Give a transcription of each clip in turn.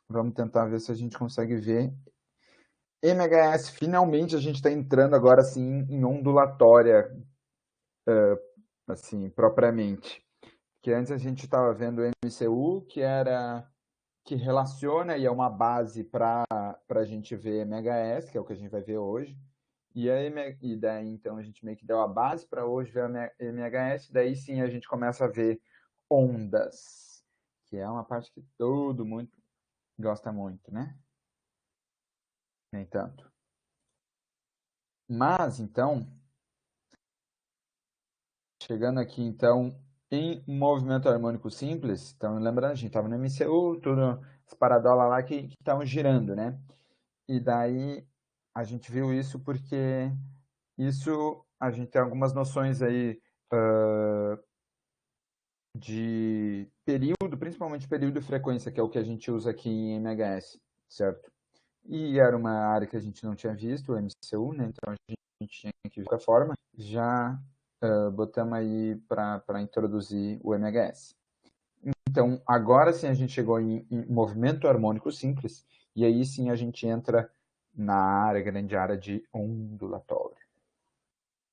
Vamos tentar ver se a gente consegue ver. MHS, finalmente a gente está entrando agora sim em ondulatória, assim, propriamente. Que antes a gente estava vendo o MCU, que relaciona e é uma base para a gente ver MHS, que é o que a gente vai ver hoje. E daí, então, a gente meio que deu a base para hoje ver a MHS, daí sim a gente começa a ver ondas, que é uma parte que todo mundo gosta muito, né? Nem tanto. Mas, então, chegando aqui, então, em movimento harmônico simples, então, lembrando, a gente estava no MCU, tudo, as paradolas lá que estavam girando, né? E daí, a gente viu isso porque isso, a gente tem algumas noções aí de período, principalmente período e frequência, que é o que a gente usa aqui em MHS, certo? E era uma área que a gente não tinha visto, o MCU, né? Então a gente tinha que ver de qualquer forma. Já botamos aí para introduzir o MHS. Então, agora sim a gente chegou em movimento harmônico simples, e aí sim a gente entra na área, grande área de ondulatório.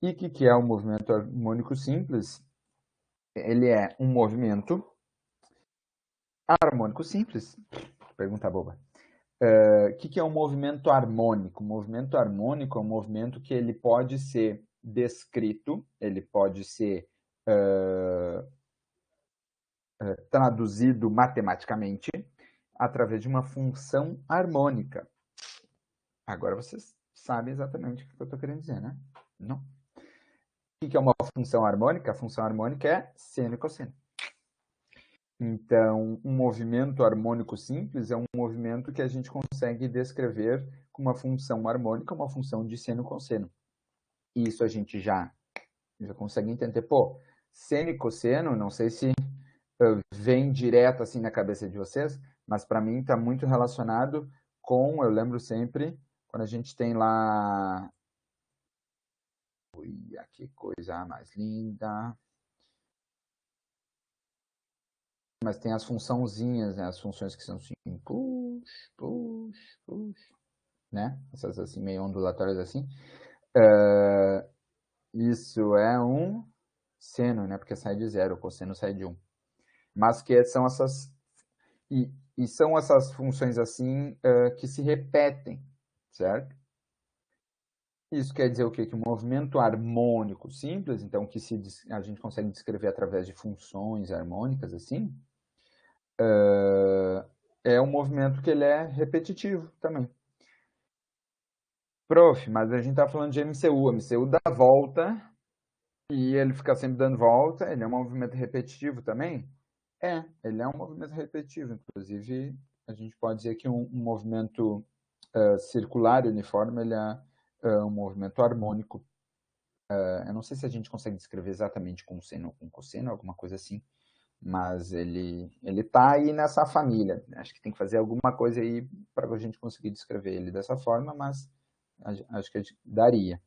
E o que é o movimento harmônico simples? Ele é um movimento harmônico simples. Pergunta boba. O que é um movimento harmônico? O movimento harmônico é um movimento que ele pode ser descrito, ele pode ser traduzido matematicamente através de uma função harmônica. Agora vocês sabem exatamente o que eu estou querendo dizer, né? Não. O que é uma função harmônica? A função harmônica é seno e cosseno. Então, um movimento harmônico simples é um movimento que a gente consegue descrever com uma função harmônica, uma função de seno e cosseno. Isso a gente já consegue entender. Pô, seno e cosseno, não sei se vem direto assim na cabeça de vocês, mas para mim está muito relacionado com, eu lembro sempre, quando a gente tem lá... Ui, que coisa mais linda... Mas tem as funçãozinhas, né? As funções que são assim, push, push, push, né? Essas assim, meio ondulatórias assim. Isso é um seno, né? Porque sai de zero, o cosseno sai de 1. Mas que são essas... E são essas funções assim que se repetem, certo? Isso quer dizer o quê? Que o movimento harmônico simples, então que a gente consegue descrever através de funções harmônicas assim, é um movimento que ele é repetitivo também. Prof, mas a gente está falando de MCU. MCU dá volta e ele fica sempre dando volta. Ele é um movimento repetitivo também? Ele é um movimento repetitivo. Inclusive, a gente pode dizer que um movimento circular e uniforme ele é um movimento harmônico. Eu não sei se a gente consegue descrever exatamente com seno ou com cosseno, alguma coisa assim, mas ele está aí nessa família. Acho que tem que fazer alguma coisa aí para a gente conseguir descrever ele dessa forma, mas acho que daria.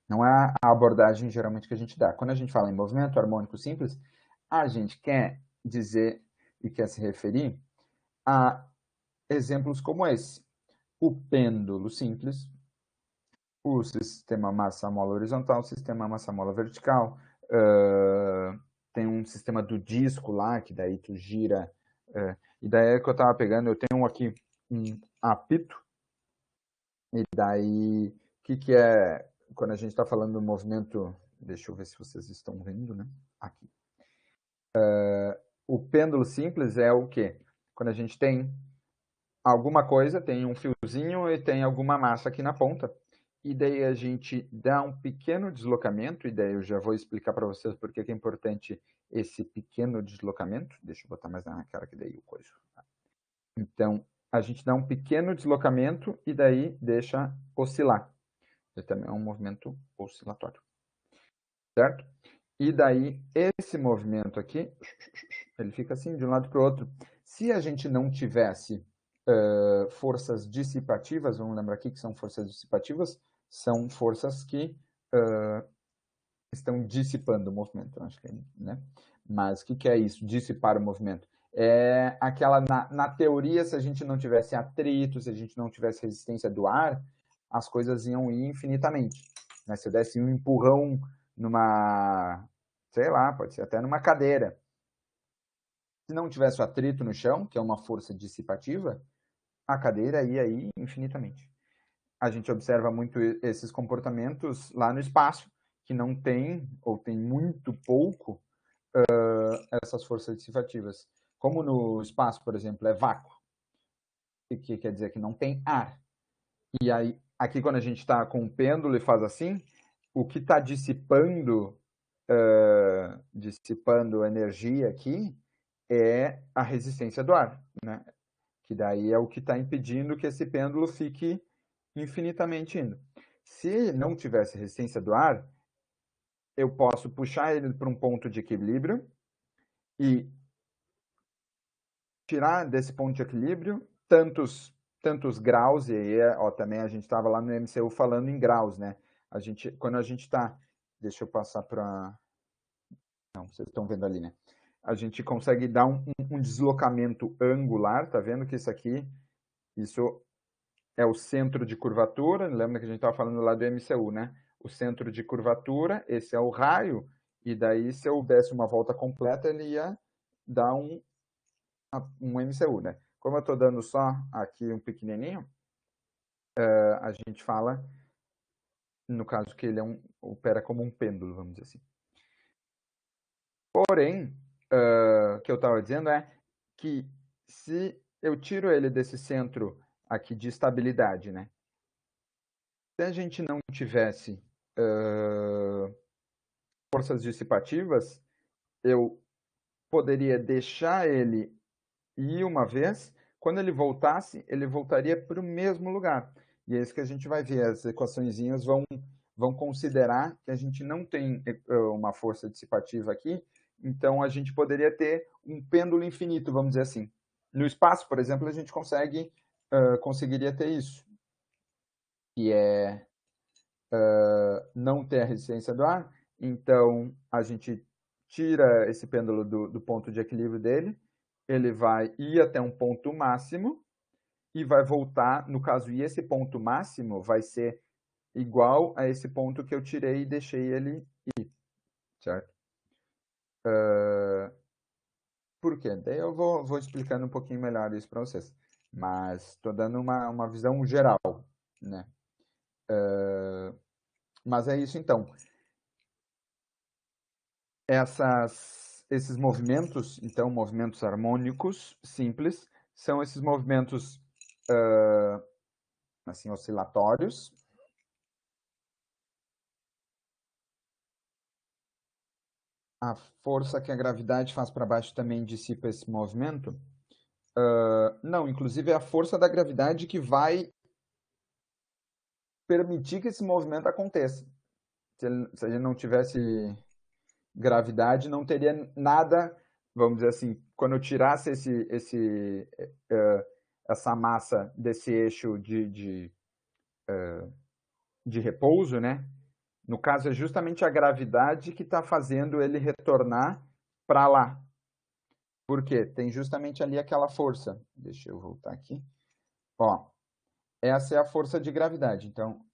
Não é a abordagem geralmente que a gente dá. Quando a gente fala em movimento harmônico simples, a gente quer dizer e quer se referir a exemplos como esse. O pêndulo simples, o sistema massa-mola horizontal, o sistema massa-mola vertical, tem um sistema do disco lá, que daí tu gira, e daí é que eu estava pegando, eu tenho aqui um apito, e daí, o que é, quando a gente está falando do movimento, deixa eu ver se vocês estão vendo, né? Aqui. O pêndulo simples é o quê? Quando a gente tem alguma coisa, tem um fiozinho e tem alguma massa aqui na ponta, e daí a gente dá um pequeno deslocamento, e daí eu já vou explicar para vocês por que é importante esse pequeno deslocamento. Deixa eu botar mais na cara que daí o coisa. Então, a gente dá um pequeno deslocamento e daí deixa oscilar. Ele também é um movimento oscilatório. Certo? E daí, esse movimento aqui, ele fica assim, de um lado para o outro. Se a gente não tivesse forças dissipativas, vamos lembrar aqui que são forças dissipativas, são forças que estão dissipando o movimento, acho que, né? Mas o que é isso, dissipar o movimento? É aquela, na teoria, se a gente não tivesse atrito, se a gente não tivesse resistência do ar, as coisas iam ir infinitamente. Né? Se eu desse um empurrão numa, sei lá, pode ser até numa cadeira. Se não tivesse o atrito no chão, que é uma força dissipativa, a cadeira ia ir infinitamente. A gente observa muito esses comportamentos lá no espaço, que não tem, ou tem muito pouco, essas forças dissipativas. Como no espaço, por exemplo, é vácuo, que quer dizer que não tem ar. E aí, aqui quando a gente está com o pêndulo e faz assim, o que está dissipando energia aqui é a resistência do ar, né? Que daí é o que está impedindo que esse pêndulo fique infinitamente indo. Se não tivesse resistência do ar, eu posso puxar ele para um ponto de equilíbrio e tirar desse ponto de equilíbrio tantos graus, e aí ó, também a gente estava lá no MCU falando em graus, né? Quando a gente está. Deixa eu passar para. Não, vocês estão vendo ali, né? A gente consegue dar um deslocamento angular, tá vendo que isso é o centro de curvatura, lembra que a gente estava falando lá do MCU, né? O centro de curvatura, esse é o raio, e daí se eu desse uma volta completa, ele ia dar um MCU, né? Como eu estou dando só aqui um pequenininho, a gente fala, no caso, que ele opera como um pêndulo, vamos dizer assim. Porém, o que eu estava dizendo é que se eu tiro ele desse centro aqui de estabilidade, né? Se a gente não tivesse forças dissipativas, eu poderia deixar ele ir uma vez, quando ele voltasse, ele voltaria para o mesmo lugar. E é isso que a gente vai ver, as equaçõezinhas vão considerar que a gente não tem uma força dissipativa aqui, então a gente poderia ter um pêndulo infinito, vamos dizer assim. No espaço, por exemplo, a gente conseguiria ter isso, que é não ter a resistência do ar, então a gente tira esse pêndulo do ponto de equilíbrio dele, ele vai ir até um ponto máximo e vai voltar, no caso, e esse ponto máximo vai ser igual a esse ponto que eu tirei e deixei ele ir, certo? Por quê? Daí eu vou explicando um pouquinho melhor isso para vocês, mas estou dando uma visão geral, né? Mas é isso então. Esses movimentos, então, movimentos harmônicos simples, são esses movimentos assim, oscilatórios. A força que a gravidade faz para baixo também dissipa esse movimento? Não, inclusive é a força da gravidade que vai permitir que esse movimento aconteça. Se a gente não tivesse gravidade, não teria nada, vamos dizer assim, quando eu tirasse essa massa desse eixo de repouso, né? No caso, é justamente a gravidade que está fazendo ele retornar para lá. Por quê? Tem justamente ali aquela força. Deixa eu voltar aqui. Ó, essa é a força de gravidade. Então,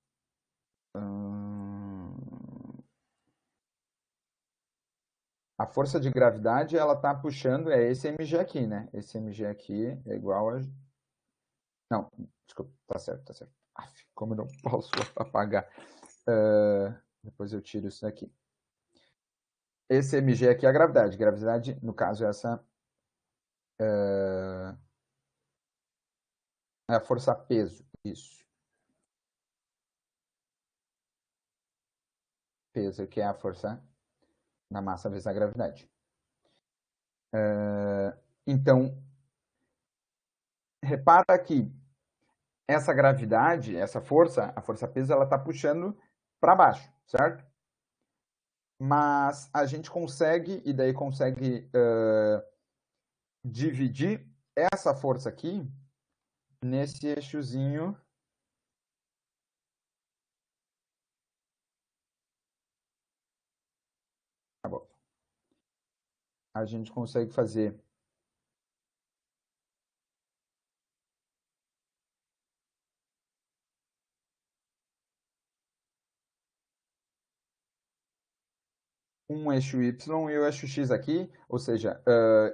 a força de gravidade, ela está puxando, é esse mg aqui, né? Esse mg aqui é igual a... Não, desculpa, tá certo, tá certo. Aff, como eu não posso apagar. Depois eu tiro isso daqui. Esse mg aqui é a gravidade. Gravidade, no caso, essa é a força peso. Isso. Peso, que é a força na massa vezes a gravidade. Então, repara que essa gravidade, essa força, a força-peso, ela está puxando para baixo, certo? Mas a gente consegue, e daí consegue dividir essa força aqui nesse eixozinho. Tá bom. A gente consegue fazer um eixo Y e o eixo X aqui, ou seja,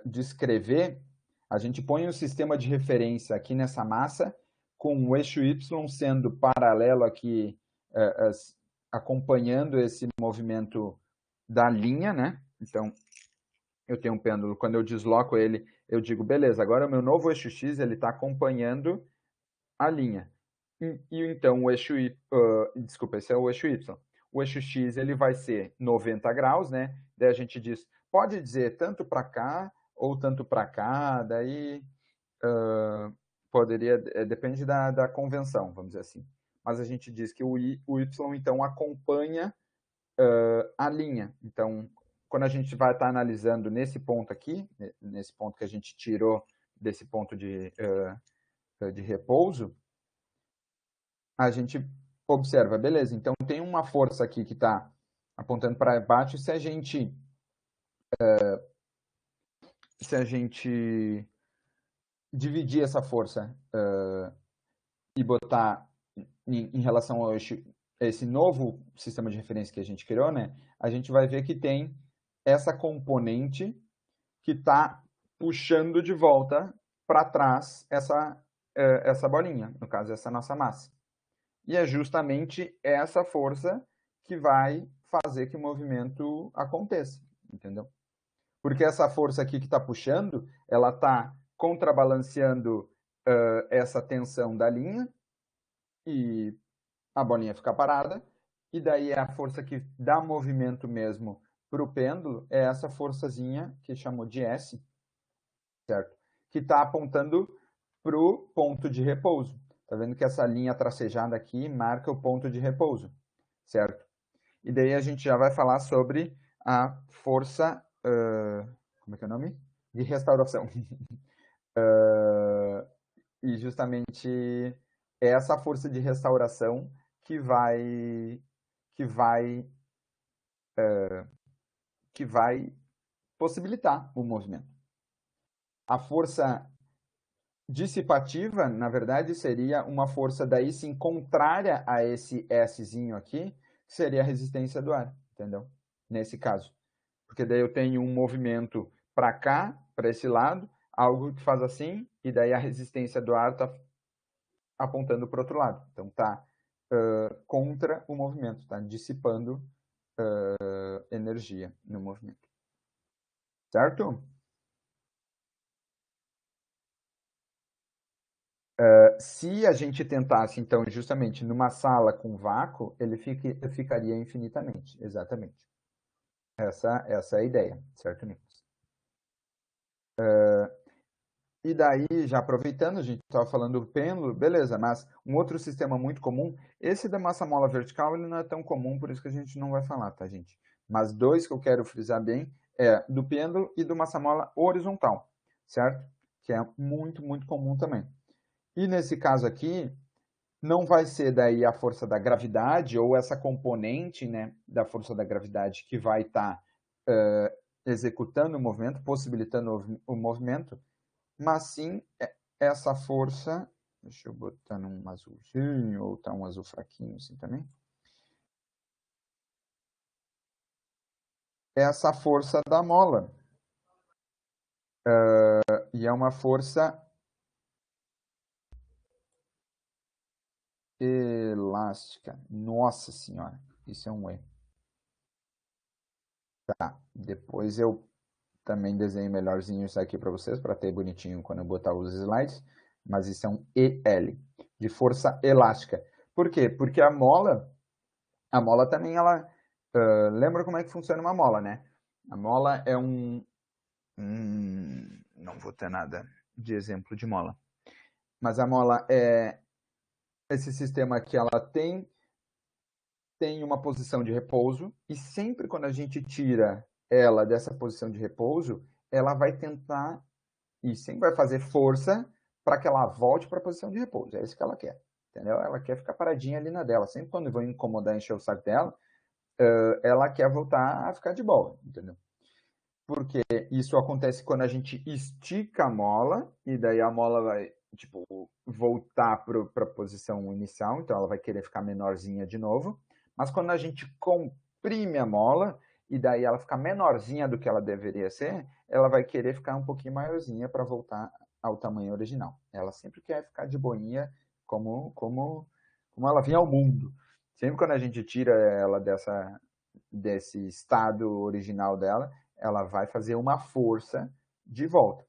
descrever, a gente põe um sistema de referência aqui nessa massa, com o eixo Y sendo paralelo aqui, acompanhando esse movimento da linha, né? Então, eu tenho um pêndulo, quando eu desloco ele, eu digo, beleza, agora o meu novo eixo X ele está acompanhando a linha. E então o eixo Y, desculpa, esse é o eixo Y. O eixo X ele vai ser 90 graus, né? Daí a gente diz, pode dizer tanto para cá ou tanto para cá, daí poderia, depende da convenção, vamos dizer assim. Mas a gente diz que o Y então acompanha a linha. Então, quando a gente vai estar analisando nesse ponto aqui, nesse ponto que a gente tirou desse ponto de repouso, a gente observa, beleza, então tem uma força aqui que está apontando para baixo, se a gente dividir essa força e botar em relação a esse novo sistema de referência que a gente criou, né, a gente vai ver que tem essa componente que está puxando de volta para trás essa bolinha, no caso, essa nossa massa. E é justamente essa força que vai fazer que o movimento aconteça, entendeu? Porque essa força aqui que está puxando, ela está contrabalanceando essa tensão da linha e a bolinha fica parada, e daí é a força que dá movimento mesmo para o pêndulo, é essa forçazinha que chamou de S, certo? Que está apontando para o ponto de repouso. Está vendo que essa linha tracejada aqui marca o ponto de repouso, certo? E daí a gente já vai falar sobre a força, como é que é o nome? De restauração. E justamente é essa força de restauração que vai possibilitar o movimento. A força dissipativa, na verdade, seria uma força daí sim contrária a esse Szinho aqui, que seria a resistência do ar, entendeu? Nesse caso. Porque daí eu tenho um movimento para cá, para esse lado, algo que faz assim, e daí a resistência do ar está apontando para o outro lado. Então está contra o movimento, está dissipando energia no movimento. Certo? Se a gente tentasse, então, justamente numa sala com vácuo, ele ficaria infinitamente, exatamente. Essa é a ideia, certo, Nicolas? E daí, já aproveitando, a gente estava falando do pêndulo, beleza, mas um outro sistema muito comum, esse da massa-mola vertical, ele não é tão comum, por isso que a gente não vai falar, tá, gente? Mas dois que eu quero frisar bem é do pêndulo e do massa-mola horizontal, certo? Que é muito, muito comum também. E nesse caso aqui, não vai ser daí a força da gravidade ou essa componente, né, da força da gravidade que vai estar executando o movimento, possibilitando o movimento, mas sim essa força, deixa eu botar num azulzinho ou tá um azul fraquinho assim também, essa força da mola. E é uma força elástica. Nossa senhora, isso é um erro. Tá, depois eu também desenho melhorzinho isso aqui para vocês, para ter bonitinho quando eu botar os slides, mas isso é um EL, de força elástica. Por quê? Porque a mola também, ela... lembra como é que funciona uma mola, né? A mola é não vou ter nada de exemplo de mola. Mas a mola é esse sistema que ela tem uma posição de repouso, e sempre quando a gente tira ela dessa posição de repouso, ela vai tentar e sempre vai fazer força para que ela volte para a posição de repouso. É isso que ela quer, entendeu? Ela quer ficar paradinha ali na dela. Sempre quando eu vou incomodar, encher o saco dela, ela quer voltar a ficar de boa, entendeu? Porque isso acontece quando a gente estica a mola, e daí a mola vai, tipo, voltar para a posição inicial, então ela vai querer ficar menorzinha de novo. Mas quando a gente comprime a mola, e daí ela ficar menorzinha do que ela deveria ser, ela vai querer ficar um pouquinho maiorzinha para voltar ao tamanho original. Ela sempre quer ficar de boinha como ela vinha ao mundo. Sempre quando a gente tira ela desse estado original dela, ela vai fazer uma força de volta.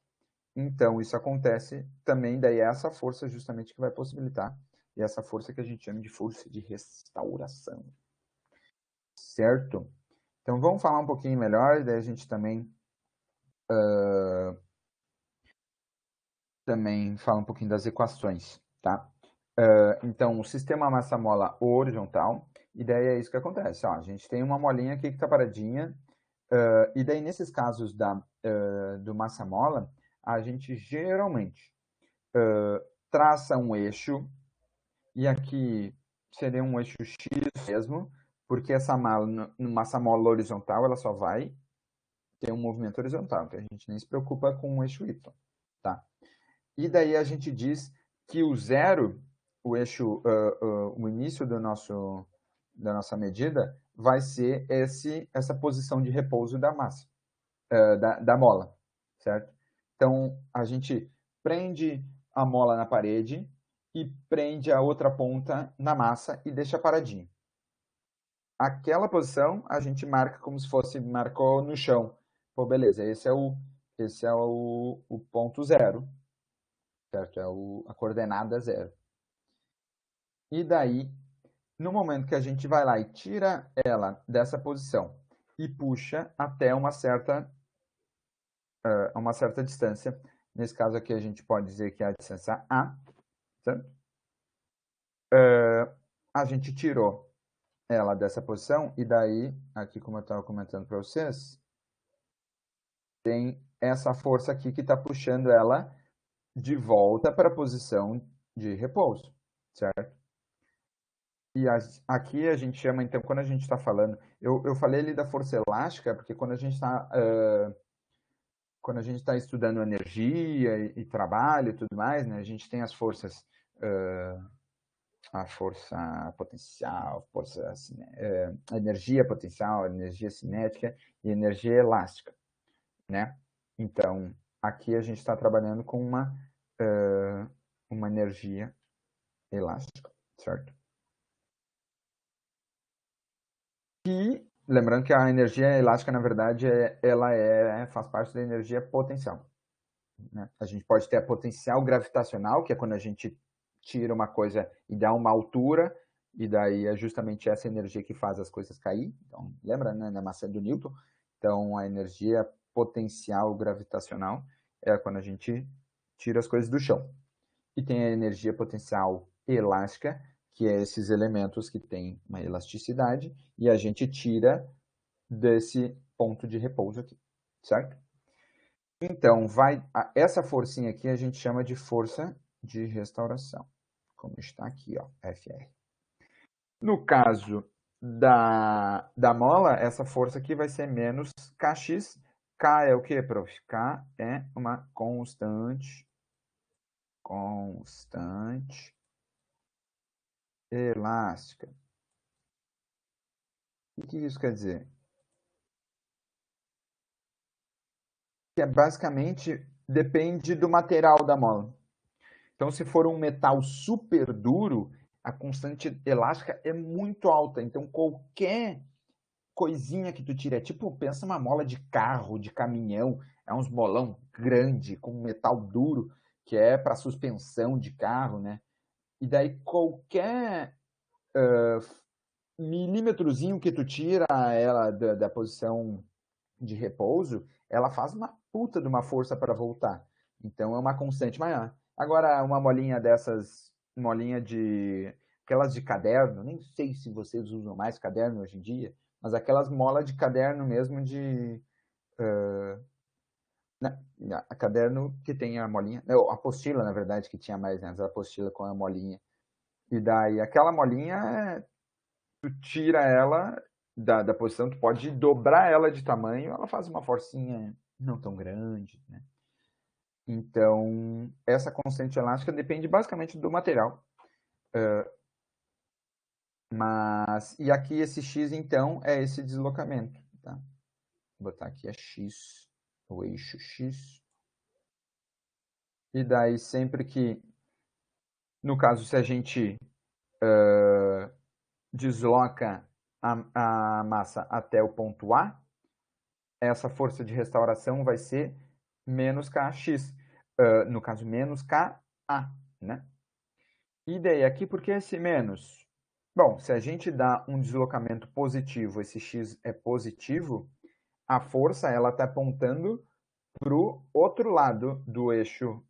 Então, isso acontece também, daí é essa força justamente que vai possibilitar, e essa força que a gente chama de força de restauração. Certo? Então, vamos falar um pouquinho melhor, daí a gente também fala um pouquinho das equações, tá? Então, o sistema massa-mola horizontal, e daí é isso que acontece. Ó, a gente tem uma molinha aqui que está paradinha, e daí nesses casos do massa-mola, a gente geralmente traça um eixo, e aqui seria um eixo X mesmo, porque essa massa-mola horizontal, ela só vai ter um movimento horizontal, então a gente nem se preocupa com o eixo Y, tá? E daí a gente diz que o zero, o eixo, o início da nossa medida, vai ser essa posição de repouso da massa, da mola, certo? Então, a gente prende a mola na parede e prende a outra ponta na massa e deixa paradinho. Aquela posição a gente marca como se fosse, marcou no chão. Pô, beleza, esse é o ponto zero, certo? É a coordenada zero. E daí, no momento que a gente vai lá e tira ela dessa posição e puxa até uma certa distância, nesse caso aqui a gente pode dizer que é a distância A, certo? A gente tirou ela dessa posição e daí, aqui como eu estava comentando para vocês, tem essa força aqui que está puxando ela de volta para a posição de repouso, certo? E aqui a gente chama, então, quando a gente está falando, eu falei ali da força elástica, porque quando a gente está estudando energia e trabalho e tudo mais, né, a gente tem as forças, a força potencial, a energia potencial, a energia cinética e energia elástica, né? Então, aqui a gente está trabalhando com uma energia elástica, certo? E lembrando que a energia elástica, na verdade, ela faz parte da energia potencial, né? A gente pode ter a potencial gravitacional, que é quando a gente tira uma coisa e dá uma altura, e daí é justamente essa energia que faz as coisas cair. Então, lembra, né, na massa do Newton? Então, a energia potencial gravitacional é quando a gente tira as coisas do chão. E tem a energia potencial elástica, que é esses elementos que têm uma elasticidade, e a gente tira desse ponto de repouso aqui, certo? Então, essa forcinha aqui a gente chama de força de restauração, como está aqui, ó, FR. No caso da mola, essa força aqui vai ser menos Kx. K é o quê, prof? K é uma constante elástica. O que isso quer dizer? Que basicamente depende do material da mola. Então, se for um metal super duro, a constante elástica é muito alta. Então, qualquer coisinha que tu tira, tipo, pensa uma mola de carro, de caminhão, é uns molão grande, com metal duro, que é para suspensão de carro, né? E daí qualquer milímetrozinho que tu tira ela da posição de repouso, ela faz uma puta de uma força para voltar. Então é uma constante maior. Agora, uma molinha dessas, molinha de aquelas de caderno, nem sei se vocês usam mais caderno hoje em dia, mas aquelas molas de caderno mesmo de a caderno que tem a molinha, não, a apostila, na verdade, que tinha mais, né? A apostila com a molinha. E daí aquela molinha, tu tira ela da posição, tu pode dobrar ela de tamanho, ela faz uma forcinha não tão grande, né? Então, essa constante elástica depende basicamente do material. E aqui esse x, então, é esse deslocamento, tá? Vou botar aqui a x, o eixo x. E daí sempre que, no caso, se a gente desloca a massa até o ponto A, essa força de restauração vai ser menos kx, no caso, menos ka, né? E daí, aqui, por que esse menos? Bom, se a gente dá um deslocamento positivo, esse x é positivo, a força ela está apontando para o outro lado do eixo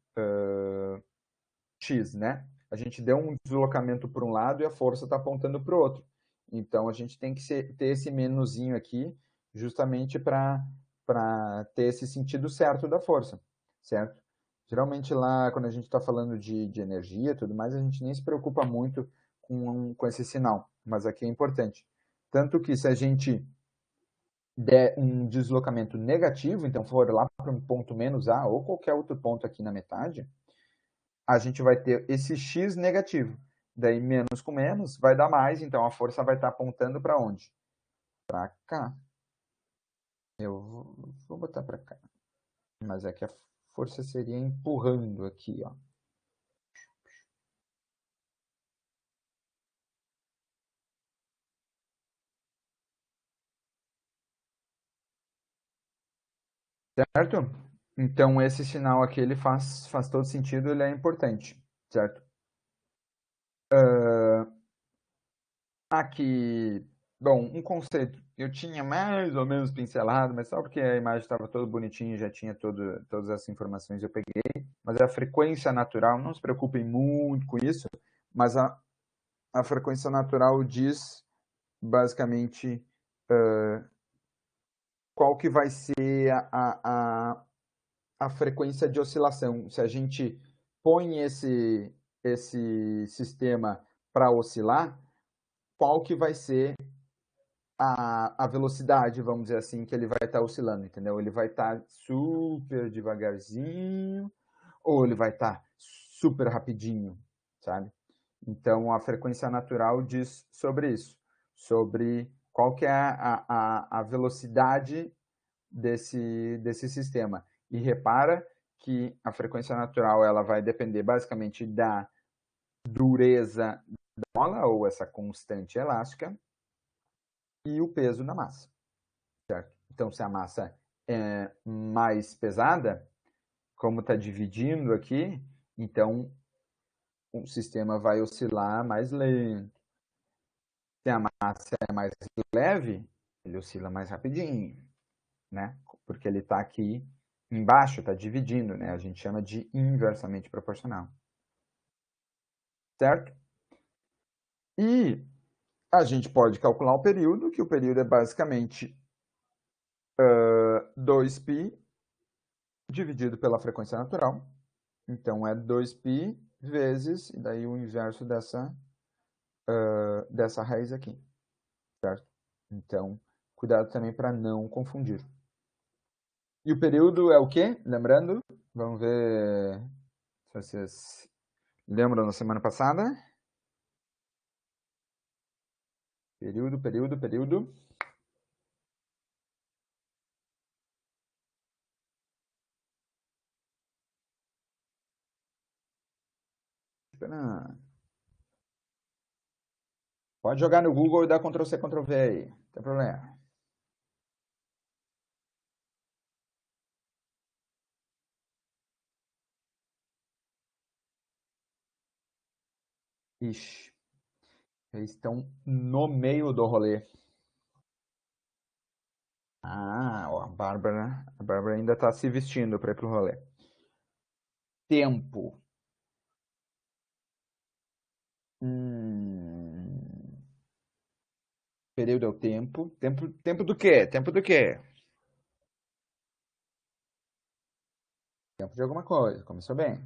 x, né? A gente deu um deslocamento para um lado e a força está apontando para o outro. Então, a gente tem que ter esse menuzinho aqui justamente para ter esse sentido certo da força, certo? Geralmente lá, quando a gente está falando de energia e tudo mais, a gente nem se preocupa muito com esse sinal, mas aqui é importante. Tanto que se a gente der um deslocamento negativo, então for lá para um ponto menos A ou qualquer outro ponto aqui na metade, a gente vai ter esse x negativo. Daí menos com menos vai dar mais, então a força vai estar apontando para onde? Para cá. Eu vou botar para cá. Mas é que a força seria empurrando aqui, ó. Certo? Então esse sinal aqui ele faz todo sentido, ele é importante, certo? Aqui, bom, um conceito. Eu tinha mais ou menos pincelado, mas só porque a imagem estava toda bonitinha e já tinha todas essas informações eu peguei. Mas a frequência natural, não se preocupem muito com isso, mas a frequência natural diz basicamente qual que vai ser a frequência de oscilação. Se a gente põe esse sistema para oscilar, qual que vai ser a velocidade, vamos dizer assim, que ele vai estar oscilando, entendeu? Ele vai estar super devagarzinho ou ele vai estar super rapidinho, sabe? Então, a frequência natural diz sobre isso, sobre qual que é a velocidade desse sistema. E repara que a frequência natural ela vai depender basicamente da dureza da mola, ou essa constante elástica, e o peso da massa, certo? Então, se a massa é mais pesada, como está dividindo aqui, então o sistema vai oscilar mais lento. Se a massa é mais leve, ele oscila mais rapidinho, né? Porque ele está aqui embaixo, está dividindo, né? A gente chama de inversamente proporcional. Certo? E a gente pode calcular o período, que o período é basicamente 2π dividido pela frequência natural. Então, é 2π vezes, e daí o inverso dessa raiz aqui, certo? Então, cuidado também para não confundir. E o período é o quê? Lembrando, vamos ver se vocês lembram na semana passada. Período. Pode jogar no Google e dar Ctrl+C, Ctrl+V aí, não tem problema. Ixi, eles estão no meio do rolê. Ah, ó, a Bárbara ainda está se vestindo para ir pro rolê. Tempo. Período é o tempo. Tempo do quê? Tempo do quê? Tempo de alguma coisa. Começou bem.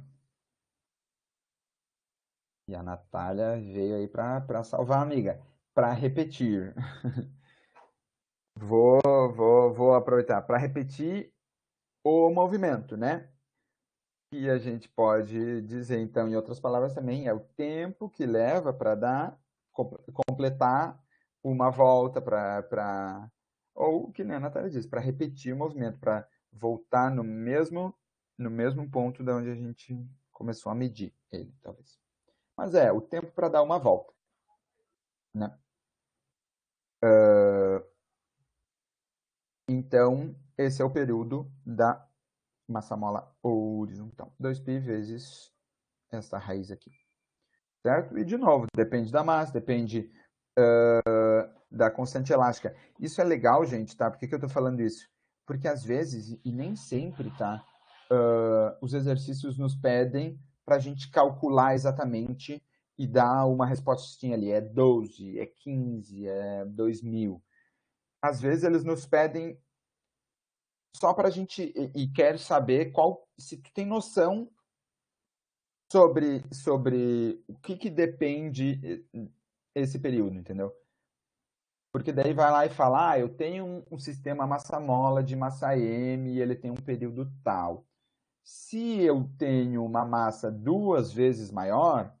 E a Natália veio aí para salvar a amiga. Para repetir. Vou aproveitar para repetir o movimento, né? E a gente pode dizer, então, em outras palavras também, é o tempo que leva para completar uma volta, para ou, que nem a Natália disse, para repetir o movimento, para voltar no mesmo ponto de onde a gente começou a medir ele, talvez. Mas o tempo para dar uma volta, né? Então, esse é o período da massa-mola horizontal. 2π vezes essa raiz aqui, certo? E, de novo, depende da massa, depende da constante elástica. Isso é legal, gente, tá? Por que eu estou falando isso? Porque, às vezes, e nem sempre, tá? Os exercícios nos pedem para a gente calcular exatamente e dar uma respostinha ali. É 12, é 15, é 2000. Às vezes, eles nos pedem só para a gente, e quer saber se tu tem noção sobre o que depende esse período, entendeu? Porque daí vai lá e fala, eu tenho um sistema massa-mola de massa M e ele tem um período tal. Se eu tenho uma massa 2 vezes maior,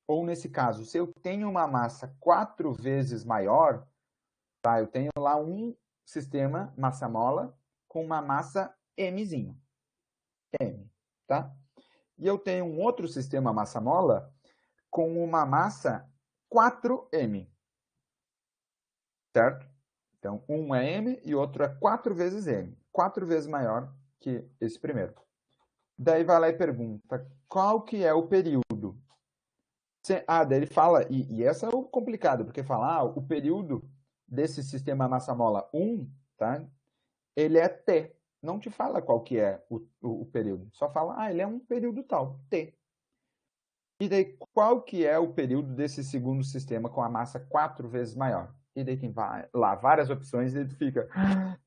ou nesse caso, se eu tenho uma massa 4 vezes maior, tá? Eu tenho lá um sistema massa-mola com uma massa Mzinho. M, tá? E eu tenho um outro sistema massa-mola com uma massa 4M, certo? Então, um é M e o outro é 4 vezes M, 4 vezes maior que esse primeiro. Daí vai lá e pergunta, qual que é o período? Daí ele fala, e essa é o complicado, porque fala, o período desse sistema massa-mola 1, tá? Ele é T. Não te fala qual que é o período, só fala, ele é um período tal, T. E daí, qual que é o período desse segundo sistema com a massa 4 vezes maior? E daí tem lá várias opções e ele fica,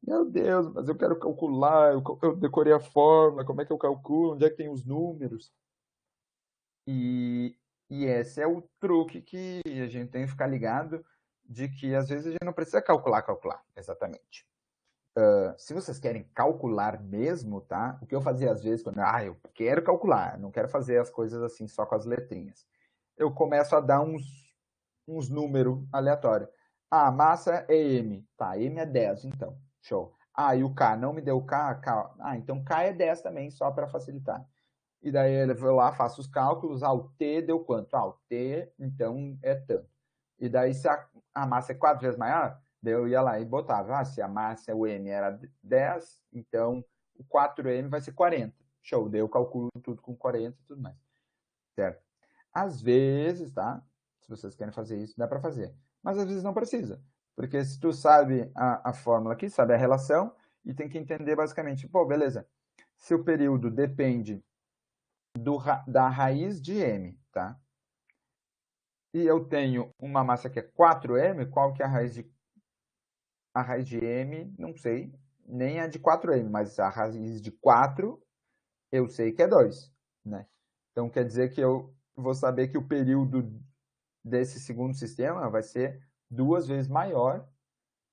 meu Deus, mas eu quero calcular, eu decorei a fórmula, como é que eu calculo, onde é que tem os números? E esse é o truque que a gente tem que ficar ligado, de que às vezes a gente não precisa calcular, exatamente. Se vocês querem calcular mesmo, tá? O que eu fazia às vezes, quando eu quero calcular, não quero fazer as coisas assim só com as letrinhas. Eu começo a dar uns números aleatórios. A massa é M. Tá, M é 10, então. Show. E o K, não me deu K? Então K é 10 também, só para facilitar. E daí ele vai lá, faço os cálculos, o T deu quanto? O T, então, é tanto. E daí, se a massa é 4 vezes maior, daí eu ia lá e botava, se a massa, o M era 10, então o 4M vai ser 40. Show, daí eu calculo tudo com 40 e tudo mais. Certo? Às vezes, tá? Se vocês querem fazer isso, dá para fazer. Mas às vezes não precisa. Porque se tu sabe a fórmula aqui, sabe a relação, e tem que entender basicamente, beleza, se o período depende da raiz de M, tá? E eu tenho uma massa que é 4M, qual que é a raiz de M? Não sei, nem a de 4M, mas a raiz de 4 eu sei que é 2, né? Então quer dizer que eu vou saber que o período desse segundo sistema vai ser 2 vezes maior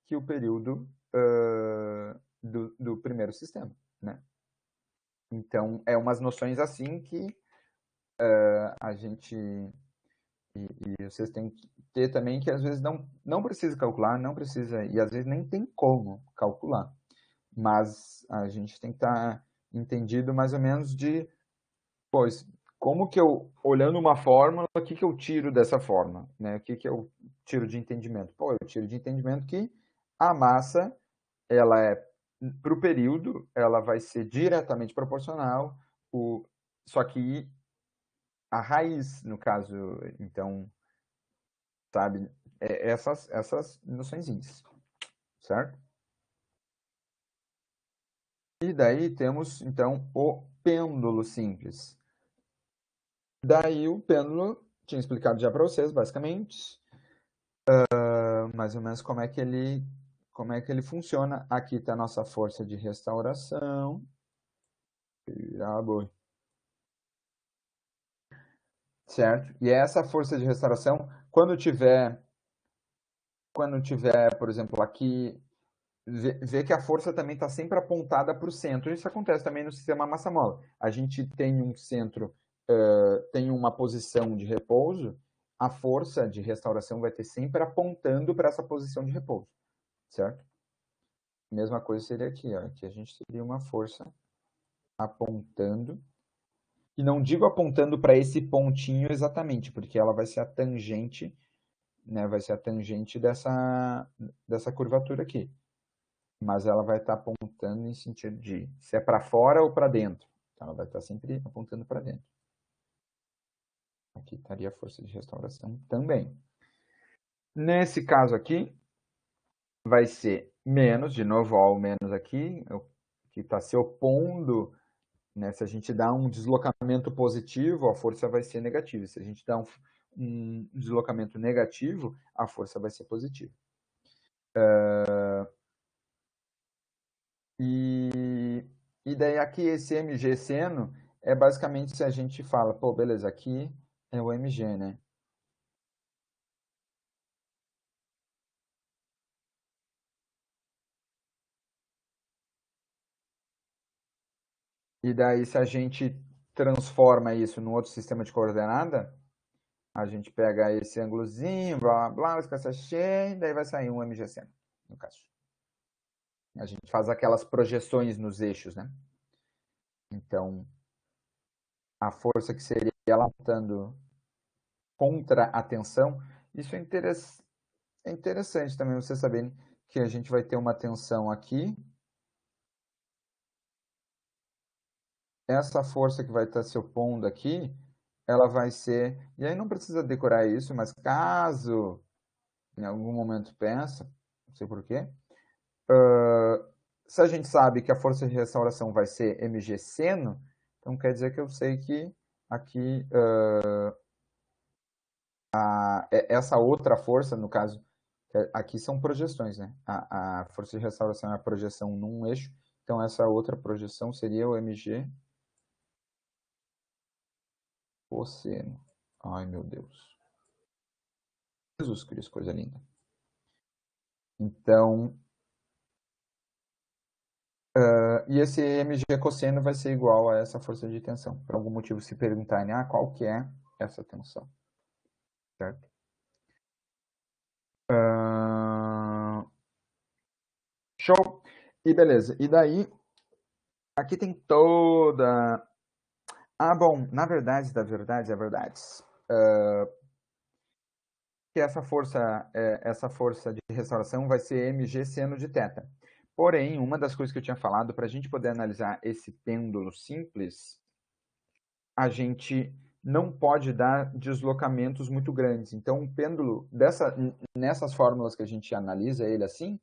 que o período do primeiro sistema, né? Então, é umas noções assim que a gente... E vocês têm que ter também que às vezes não precisa calcular, não precisa, e às vezes nem tem como calcular. Mas a gente tem que estar entendido mais ou menos de, como que eu, olhando uma fórmula, o que eu tiro dessa fórmula? Né? O que eu tiro de entendimento? Eu tiro de entendimento que a massa, ela para o período, ela vai ser diretamente proporcional, só que a raiz, no caso, então, sabe? Essas noções, certo? E daí temos, então, o pêndulo simples. Daí o pêndulo, tinha explicado já para vocês, basicamente, mais ou menos como é que ele funciona. Aqui está a nossa força de restauração. Certo? E essa força de restauração, quando tiver, por exemplo, aqui, vê que a força também está sempre apontada para o centro. Isso acontece também no sistema massa-mola. A gente tem um centro, tem uma posição de repouso, a força de restauração vai ter sempre apontando para essa posição de repouso, certo? mesma coisa seria aqui, ó. Aqui a gente teria uma força apontando. E não digo apontando para esse pontinho exatamente, porque ela vai ser a tangente, né? Vai ser a tangente dessa curvatura aqui. Mas ela vai estar apontando em sentido de se é para fora ou para dentro. Então, ela vai estar sempre apontando para dentro. Aqui estaria a força de restauração também. Nesse caso aqui, vai ser menos, de novo, ó, o menos aqui, que está se opondo, né? Se a gente dá um deslocamento positivo, a força vai ser negativa. Se a gente dá um deslocamento negativo, a força vai ser positiva. E daí aqui esse mg seno é basicamente se a gente fala, pô, beleza, aqui é o mg, né? E daí se a gente transforma isso num outro sistema de coordenada, a gente pega esse ângulozinho, blá, blá, blá, escassa cheia, e daí vai sair um mg seno, no caso. A gente faz aquelas projeções nos eixos, né? Então, a força que seria ela apontando contra a tensão, isso é interessante também você saber que a gente vai ter uma tensão aqui. Essa força que vai estar se opondo aqui, ela vai ser... E aí não precisa decorar isso, mas caso em algum momento pensa, não sei porquê, se a gente sabe que a força de restauração vai ser mg seno, então quer dizer que eu sei que aqui essa outra força, no caso, aqui são projeções, né? A força de restauração é a projeção num eixo, então essa outra projeção seria o mg cosseno. Ai, meu Deus. Jesus Cristo, coisa linda. Então, e esse mg cosseno vai ser igual a essa força de tensão. Por algum motivo se perguntarem, qual que é essa tensão? Certo? Show! E beleza. E daí, aqui tem toda... bom, na verdade, da verdade, é verdade. Que essa força de restauração vai ser mg seno de θ. Porém, uma das coisas que eu tinha falado, para a gente poder analisar esse pêndulo simples, a gente não pode dar deslocamentos muito grandes. Então, um pêndulo, nessas fórmulas que a gente analisa ele assim,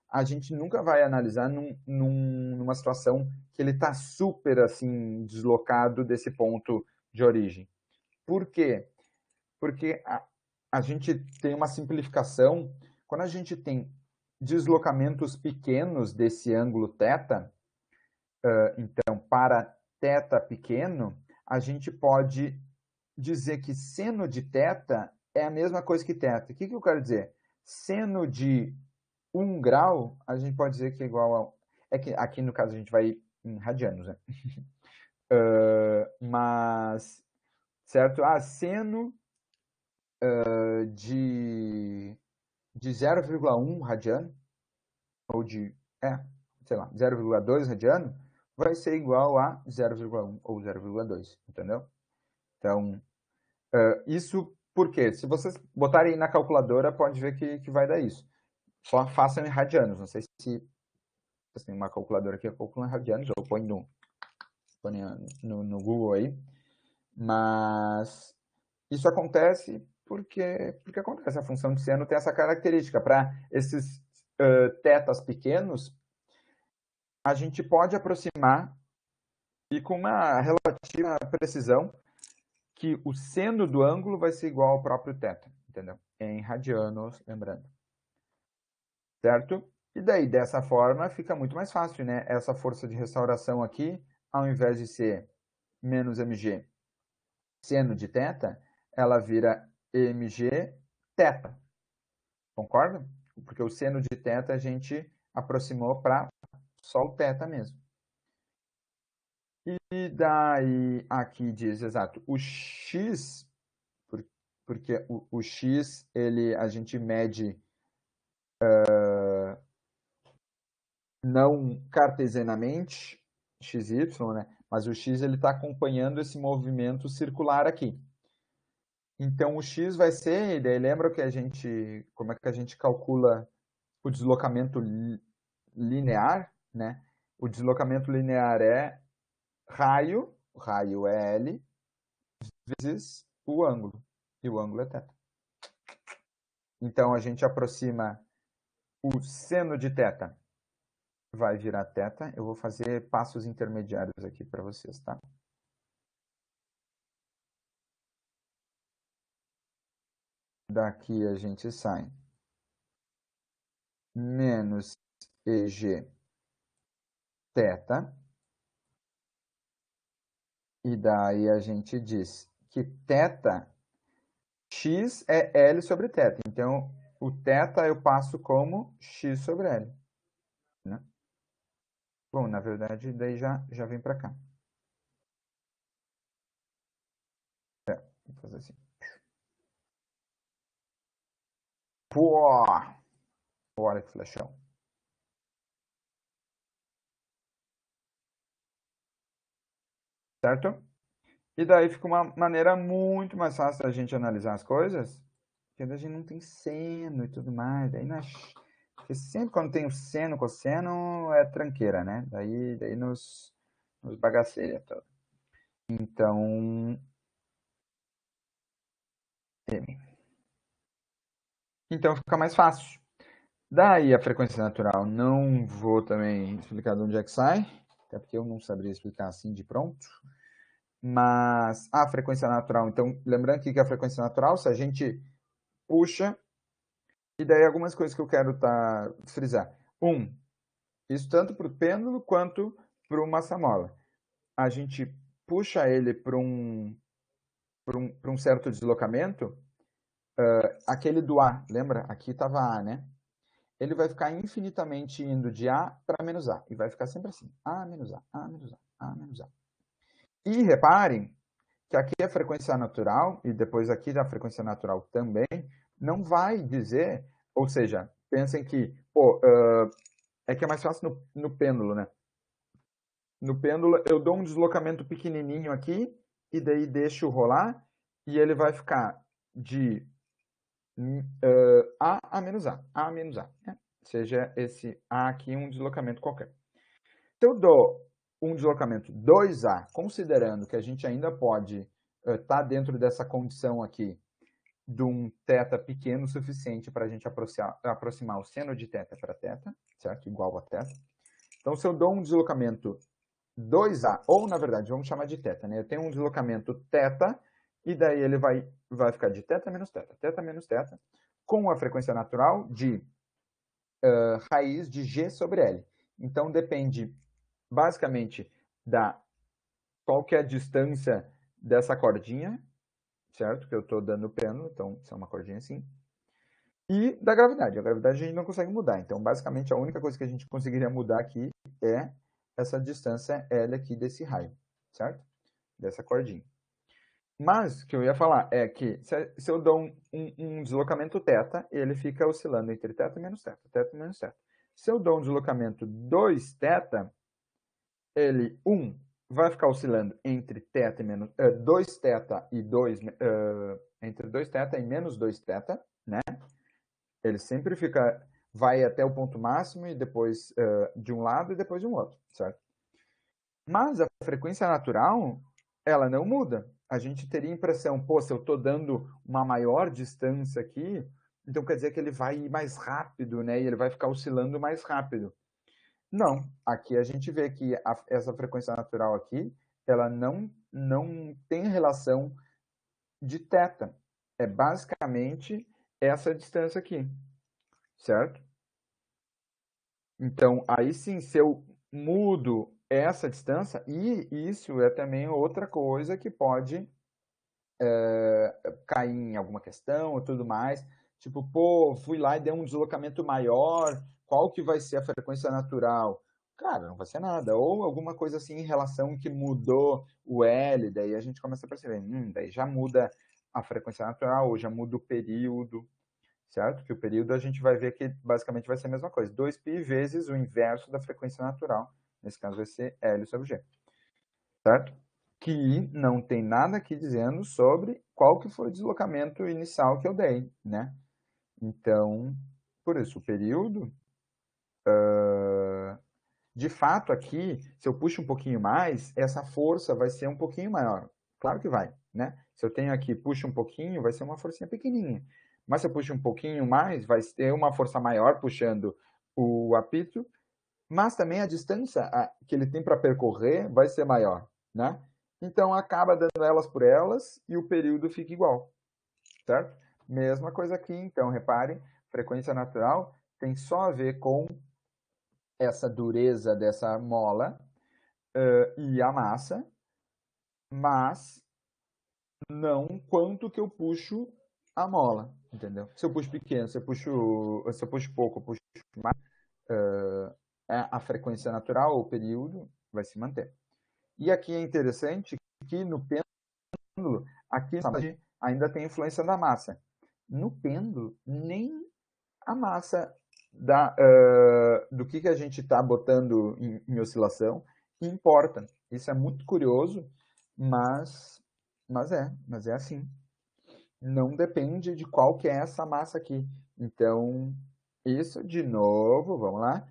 a gente nunca vai analisar numa situação que ele está super assim deslocado desse ponto de origem. Por quê? Porque a gente tem uma simplificação. Quando a gente tem deslocamentos pequenos desse ângulo θ, então, para θ pequeno, a gente pode dizer que seno de θ é a mesma coisa que θ. O que eu quero dizer? Seno de 1 grau, a gente pode dizer que é igual a... É que aqui, no caso, a gente vai em radianos, né? Mas, certo? Seno de 0,1 radiano, ou sei lá, 0,2 radiano, vai ser igual a 0,1 ou 0,2, entendeu? Então, isso por quê? Se vocês botarem na calculadora, pode ver que vai dar isso. Só façam em radianos. Não sei se vocês têm uma calculadora que calcula em radianos, ou põe no Google aí. Mas isso acontece porque acontece. A função de seno tem essa característica. Para esses tetas pequenos, a gente pode aproximar e com uma relativa precisão que o seno do ângulo vai ser igual ao próprio θ, entendeu? Em radianos, lembrando. Certo? E daí, dessa forma, fica muito mais fácil, né? Essa força de restauração aqui, ao invés de ser menos mg seno de θ, ela vira mg θ. Concorda? Porque o seno de θ a gente aproximou para só o θ mesmo. E daí, aqui diz, exato, o x, porque o x, a gente mede não cartesianamente, xy, né? Mas o x ele está acompanhando esse movimento circular aqui. Então, o x vai ser, e daí lembra que a gente, como é que a gente calcula o deslocamento linear, né? O deslocamento linear é raio, o raio é L, vezes o ângulo, e o ângulo é θ. Então, a gente aproxima o seno de θ, vai virar θ. Eu vou fazer passos intermediários aqui para vocês, tá? Daqui a gente sai menos EG θ. E daí a gente diz que θ, x é L sobre θ. Então, o θ eu passo como x sobre L. Né? Bom, na verdade, daí já vem para cá. Vou fazer assim. Pô! Olha que flechão. Certo? E daí fica uma maneira muito mais fácil da gente analisar as coisas, porque a gente não tem seno e tudo mais. Daí porque sempre quando tem o seno, cosseno, é tranqueira, né? Daí nos bagaceia todo. Então, então fica mais fácil. Daí a frequência natural, não vou também explicar de onde é que sai, até porque eu não saberia explicar assim de pronto. Mas a frequência natural, então, lembrando que a frequência natural, se a gente puxa, e daí algumas coisas que eu quero frisar. Isso tanto para o pêndulo quanto para o massamola. A gente puxa ele para um certo deslocamento, aquele do A, lembra? Aqui estava A, né? Ele vai ficar infinitamente indo de A para menos A. E vai ficar sempre assim. A menos A, A menos A, A menos A. E reparem que aqui a frequência natural, e depois aqui a frequência natural também, não vai dizer, ou seja, pensem que, é que é mais fácil no pêndulo, né? No pêndulo eu dou um deslocamento pequenininho aqui, e daí deixo rolar, e ele vai ficar de A menos A, A menos A. Né? Seja esse A aqui um deslocamento qualquer. Se eu dou um deslocamento 2A, considerando que a gente ainda pode estar dentro dessa condição aqui de um θ pequeno o suficiente para a gente aproximar o seno de θ para θ, certo? Igual a θ. Então, se eu dou um deslocamento 2A, ou na verdade, vamos chamar de θ, né? Eu tenho um deslocamento θ, e daí ele vai ficar de θ menos θ, com a frequência natural de raiz de G sobre L. Então, depende basicamente qual que é a distância dessa cordinha, certo? Que eu estou dando o pêndulo, então, se é uma cordinha assim. E da gravidade. A gravidade a gente não consegue mudar. Então, basicamente, a única coisa que a gente conseguiria mudar aqui é essa distância L aqui desse raio, certo? Dessa cordinha. Mas, o que eu ia falar é que se eu dou um deslocamento θ, ele fica oscilando entre θ menos θ, θ menos θ. Se eu dou um deslocamento 2θ, ele, vai ficar oscilando entre θ e menos, 2θ e 2, entre 2θ e menos 2θ, né? Ele sempre vai até o ponto máximo e depois de um lado e depois de um outro, certo? Mas a frequência natural, ela não muda. A gente teria a impressão, se eu estou dando uma maior distância aqui, então quer dizer que ele vai ir mais rápido, né? E ele vai ficar oscilando mais rápido. Não, aqui a gente vê que essa frequência natural aqui, ela não tem relação de θ. É basicamente essa distância aqui, certo? Então, aí sim, se eu mudo essa distância, e isso é também outra coisa que pode cair em alguma questão e tudo mais. Tipo, fui lá e dei um deslocamento maior, qual que vai ser a frequência natural? Cara, não vai ser nada. Ou alguma coisa assim em relação que mudou o L, daí a gente começa a perceber, daí já muda a frequência natural, ou já muda o período, certo? Que o período a gente vai ver que basicamente vai ser a mesma coisa. 2π vezes o inverso da frequência natural. Nesse caso vai ser L sobre G. Certo? Que não tem nada aqui dizendo sobre qual que foi o deslocamento inicial que eu dei, né? Então, por isso, o período, de fato aqui, se eu puxo um pouquinho mais, essa força vai ser um pouquinho maior. Claro que vai, né? Se eu tenho aqui, puxo um pouquinho, vai ser uma forcinha pequenininha. Mas se eu puxo um pouquinho mais, vai ter uma força maior puxando o apito, mas também a distância que ele tem para percorrer vai ser maior, né? Então, acaba dando elas por elas e o período fica igual, certo? Mesma coisa aqui, então, reparem, frequência natural tem só a ver com essa dureza dessa mola e a massa, mas não quanto que eu puxo a mola, entendeu? Se eu puxo pequeno, se eu puxo pouco, eu puxo mais, a frequência natural, o período, vai se manter. E aqui é interessante que no pêndulo, aqui ainda tem influência da massa. No pêndulo, nem a massa do que a gente está botando em oscilação importa. Isso é muito curioso, mas é assim. Não depende de qual que é essa massa aqui. Então, isso, de novo, vamos lá,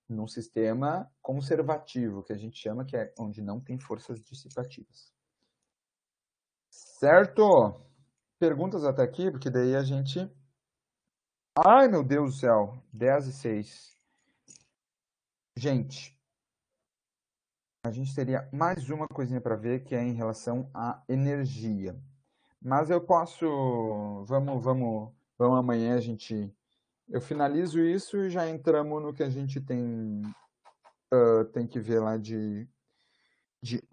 num sistema conservativo, que a gente chama, que é onde não tem forças dissipativas. Certo? Perguntas até aqui, porque daí a gente... Ai, meu Deus do céu, 10:06. Gente, a gente teria mais uma coisinha para ver, que é em relação à energia. Mas eu posso... Vamos amanhã eu finalizo isso e já entramos no que a gente tem que ver lá de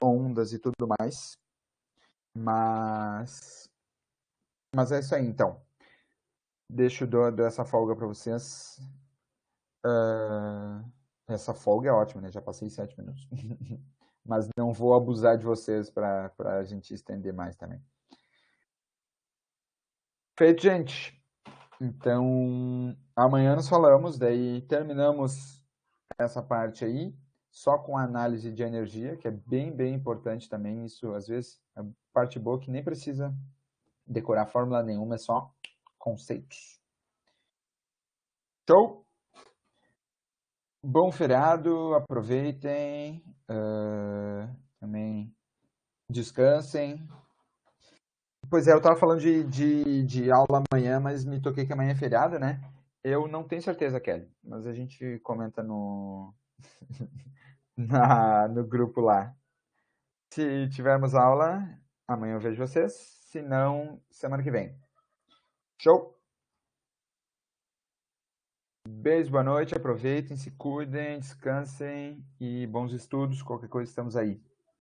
ondas e tudo mais. Mas é isso aí, então. Deixo essa folga para vocês. Essa folga é ótima, né? Já passei 7 minutos. Mas não vou abusar de vocês para a gente estender mais também. Feito, gente. Então, amanhã nos falamos, daí terminamos essa parte aí, só com a análise de energia, que é bem, bem importante também. Isso, às vezes, é parte boa que nem precisa decorar fórmula nenhuma, é só conceitos. Show? Bom feriado, aproveitem, também descansem. Pois é, eu estava falando de aula amanhã, mas me toquei que amanhã é feriado, né? Eu não tenho certeza, Kelly, mas a gente comenta no grupo lá. Se tivermos aula, amanhã eu vejo vocês. Se não, semana que vem. Show? Beijo, boa noite, aproveitem, se cuidem, descansem e bons estudos. Qualquer coisa, estamos aí.